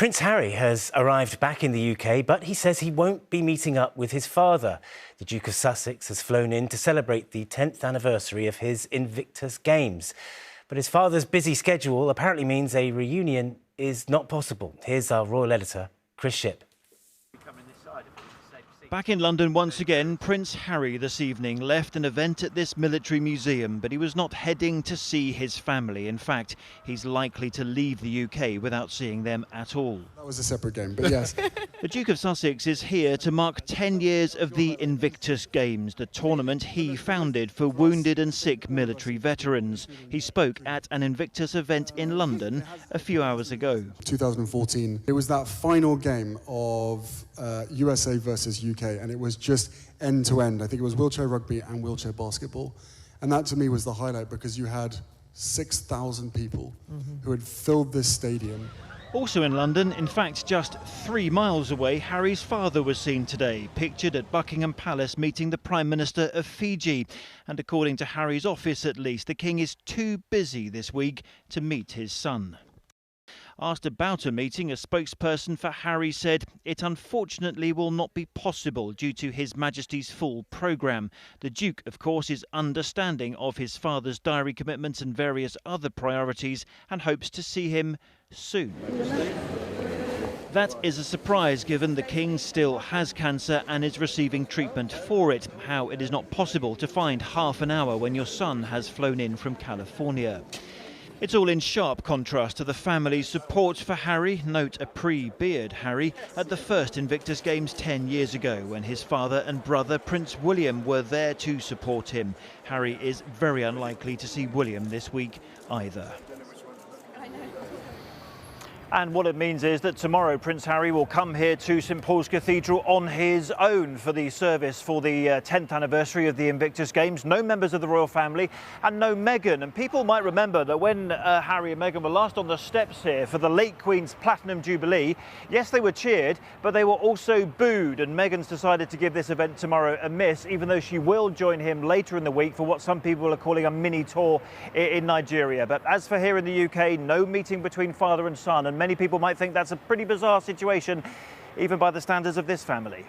Prince Harry has arrived back in the UK, but he says he won't be meeting up with his father. The Duke of Sussex has flown in to celebrate the 10th anniversary of his Invictus Games. But his father's busy schedule apparently means a reunion is not possible. Here's our royal editor, Chris Shipp. Back in London once again, Prince Harry this evening left an event at this military museum, but he was not heading to see his family. In fact, he's likely to leave the UK without seeing them at all. That was a separate game, but yes. The Duke of Sussex is here to mark 10 years of the Invictus Games, the tournament he founded for wounded and sick military veterans. He spoke at an Invictus event in London a few hours ago. 2014, it was that final game of USA versus UK, and it was just end to end. I think it was wheelchair rugby and wheelchair basketball. And that to me was the highlight, because you had 6,000 people who had filled this stadium. Also in London, in fact just 3 miles away, Harry's father was seen today, pictured at Buckingham Palace meeting the Prime Minister of Fiji. And according to Harry's office at least, the King is too busy this week to meet his son. Asked about a meeting, a spokesperson for Harry said it unfortunately will not be possible due to His Majesty's full programme. The Duke, of course, is understanding of his father's diary commitments and various other priorities and hopes to see him soon. That is a surprise given the King still has cancer and is receiving treatment for it. How it is not possible to find half an hour when your son has flown in from California. It's all in sharp contrast to the family's support for Harry. Note a pre-beard Harry at the first Invictus Games 10 years ago when his father and brother Prince William were there to support him. Harry is very unlikely to see William this week either. And what it means is that tomorrow Prince Harry will come here to St Paul's Cathedral on his own for the service for the 10th anniversary of the Invictus Games. No members of the royal family and no Meghan. And people might remember that when Harry and Meghan were last on the steps here for the late Queen's Platinum Jubilee, yes, they were cheered, but they were also booed. And Meghan's decided to give this event tomorrow a miss, even though she will join him later in the week for what some people are calling a mini tour in Nigeria. But as for here in the UK, no meeting between father and son. And many people might think that's a pretty bizarre situation, even by the standards of this family.